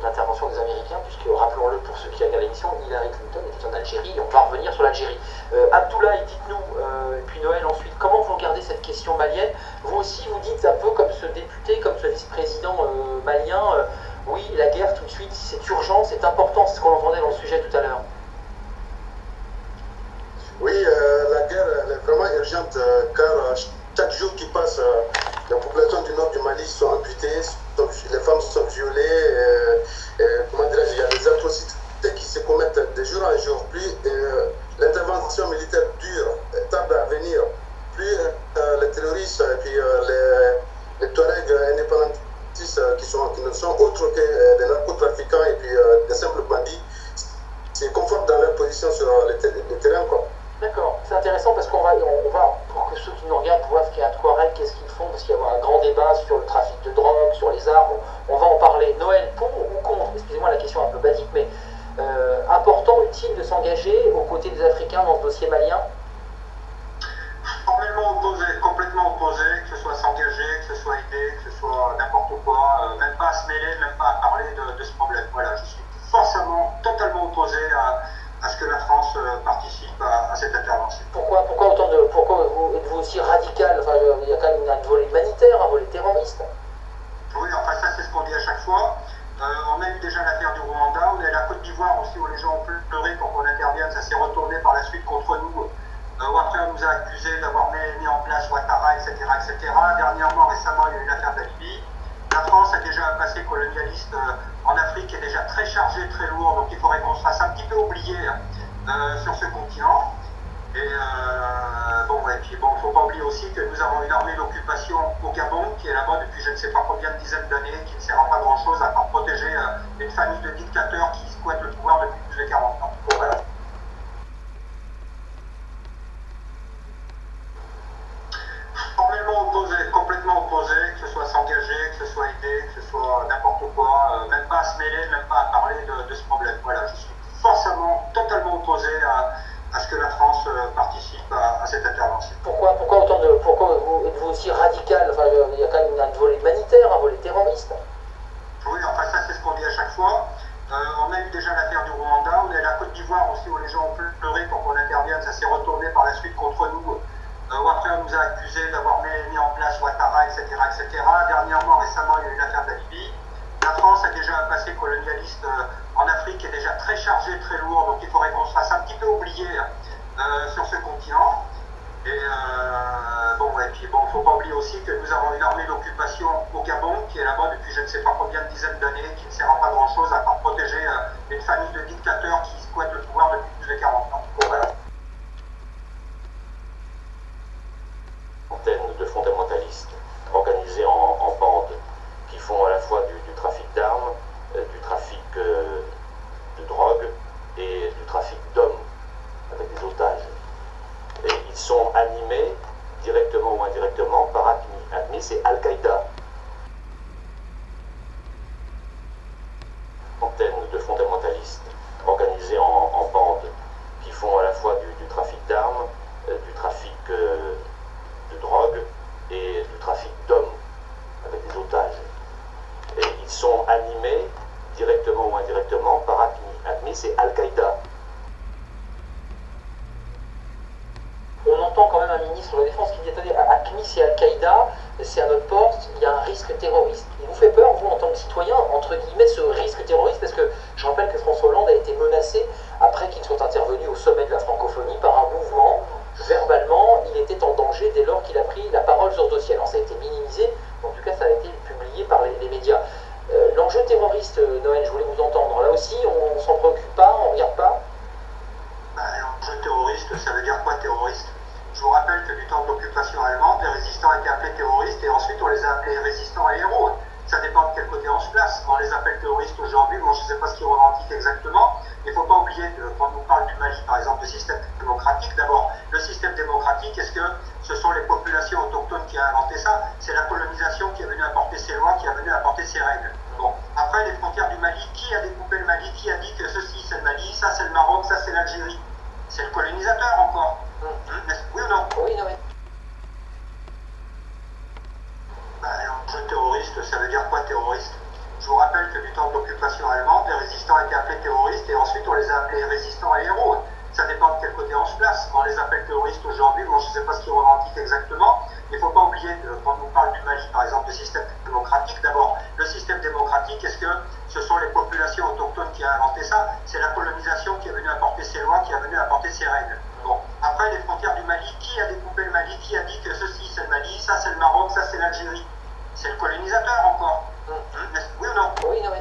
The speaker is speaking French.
l'intervention des Américains, puisque, rappelons-le pour ceux qui regardent l'émission, Hillary Clinton était en Algérie, et on va revenir sur l'Algérie. Abdoulaye, dites-nous, et puis Noël ensuite, comment vous regardez cette question malienne? Vous aussi, vous dites un peu comme ce député, comme ce vice-président malien, oui, la guerre tout de suite, c'est urgent, c'est important, c'est ce qu'on entendait dans le sujet tout à l'heure. Oui, la guerre elle est vraiment urgente, car chaque jour qui passe, les populations du nord du Mali sont amputées, les femmes sont violées, comment dirais-je, il y a des atrocités qui se commettent de jour en jour. Plus l'intervention militaire dure, tarde à venir, plus les terroristes et puis les Touaregs indépendantistes qui ne sont autres que des narcotrafiquants et puis des simples bandits se confortent dans leur position sur le terrain, quoi. D'accord, c'est intéressant parce qu'on va, pour que ceux qui nous regardent voient ce qu'est un Touareg, qu'est-ce qu'ils font, parce qu'il y a un grand débat sur le trafic de drogue, sur les armes, on va en parler. Noël, pour ou contre? Excusez-moi la question un peu basique, mais important, utile de s'engager aux côtés des Africains dans ce dossier malien? Formellement opposé, complètement opposé, que ce soit s'engager, que ce soit aider, que ce soit n'importe quoi, même pas à se mêler, même pas à parler de ce problème. Voilà, je suis forcément totalement opposé à ce que la France participe à cette intervention. Pourquoi êtes-vous aussi radical? Enfin, il y a quand même un volet humanitaire, un volet terroriste. Oui, enfin ça c'est ce qu'on dit à chaque fois. On a eu déjà l'affaire du Rwanda, on a eu la Côte d'Ivoire aussi où les gens ont pleuré pour qu'on intervienne, ça s'est retourné par la suite contre nous. Où après on nous a accusés d'avoir mis en place Ouattara, etc., etc. Dernièrement, récemment, il y a eu l'affaire de la Libye. La France a déjà un passé colonialiste en Afrique qui est déjà très chargé, très lourd, donc il faudrait qu'on se fasse un petit peu oublier sur ce continent. Et puis bon, il ne faut pas oublier aussi que nous avons une armée d'occupation au Gabon qui est là-bas depuis je ne sais pas combien de dizaines d'années, qui ne sert à pas grand-chose à part protéger une famille de dictateurs qui squattent le pouvoir depuis plus de 40 ans. Voilà. Formellement opposé, complètement opposé, que ce soit s'engager, que ce soit aider, que ce soit n'importe quoi, même pas à se mêler, même pas à parler de ce problème. Voilà, je suis forcément totalement opposé à ce que la France participe à cette intervention. Pourquoi êtes-vous aussi radical? Enfin, il y a quand même un volet humanitaire, un volet terroriste. Oui, enfin ça c'est ce qu'on dit à chaque fois. On a eu déjà l'affaire du Rwanda, on a eu la Côte d'Ivoire aussi où les gens ont pleuré pour qu'on intervienne, ça s'est retourné par la suite contre nous. Où après on nous a accusés d'avoir mis en place Ouattara, etc., etc. Dernièrement, récemment, il y a eu l'affaire de la Libye. La France a déjà un passé colonialiste en Afrique qui est déjà très chargé, très lourd, donc il faudrait qu'on se fasse un petit peu oublier sur ce continent. Et puis bon, il ne faut pas oublier aussi que nous avons une armée d'occupation au Gabon qui est là-bas depuis je ne sais pas combien de dizaines d'années, qui ne sert à pas grand-chose à part protéger une famille de dictateurs qui squattent le pouvoir depuis plus de 40 ans. Voilà. De fondamentalistes organisés en bandes qui font à la fois du trafic d'armes, du trafic de drogue et du trafic d'hommes avec des otages. Et ils sont animés directement ou indirectement par AQMI. AQMI, c'est Al-Qaïda. Centaines de fondamentalistes organisés en bandes qui font à la fois du trafic d'armes, du trafic de drogue et du trafic d'hommes avec des otages. Et ils sont animés directement ou indirectement par AQMI. AQMI, c'est Al-Qaïda. On entend quand même un ministre de la Défense qui dit attendez, AQMI c'est Al-Qaïda, c'est à notre porte, il y a un risque terroriste. Il vous fait peur, vous, en tant que citoyen, entre guillemets, ce risque terroriste? Parce que je rappelle que François Hollande a été menacé après qu'il soit intervenu au sommet de la francophonie par un mouvement. Verbalement, il était en danger dès lors qu'il a pris la parole sur ce dossier. Alors ça a été minimisé, en tout cas ça a été publié par les médias. L'enjeu terroriste, Noël, je voulais vous entendre. Là aussi, on s'en préoccupe pas, on regarde pas? L'enjeu terroriste, ça veut dire quoi terroriste? Je vous rappelle que du temps de l'occupation allemande, les résistants étaient appelés terroristes et ensuite on les a appelés résistants et héros. Ça dépend de quel côté on se place. On les appelle terroristes aujourd'hui, bon je ne sais pas ce qu'ils revendiquent exactement, mais il ne faut pas oublier que quand on parle du Mali, par exemple, le système démocratique, d'abord, le système démocratique, est-ce que ce sont les populations autochtones qui ont inventé ça? C'est la colonisation qui est venue apporter ses lois, qui est venue apporter ses règles. Bon, après les frontières du Mali, qui a découpé le Mali? Qui a dit que ceci c'est le Mali, ça c'est le Maroc, ça c'est l'Algérie? C'est le colonisateur encore. Oui ou non? Oui, non, oui. L'enjeu terroriste, ça veut dire quoi terroriste? Je vous rappelle que du temps de l'occupation allemande, les résistants étaient appelés terroristes et ensuite on les a appelés résistants et héros. Ça dépend de quel côté on se place. On les appelle terroristes aujourd'hui, bon, je ne sais pas ce qu'ils revendiquent exactement. Il ne faut pas oublier, quand on parle du Mali, par exemple, du système démocratique, d'abord, le système démocratique, est-ce que ce sont les populations autochtones qui ont inventé ça? C'est la colonisation qui est venue apporter ses lois, qui est venue apporter ses règles. Bon. Après, les frontières du Mali, qui a découpé le Mali? Qui a dit que ceci c'est le Mali, ça c'est le Maroc, ça c'est l'Algérie? C'est le colonisateur encore. Oui ou non? Oui, non, oui.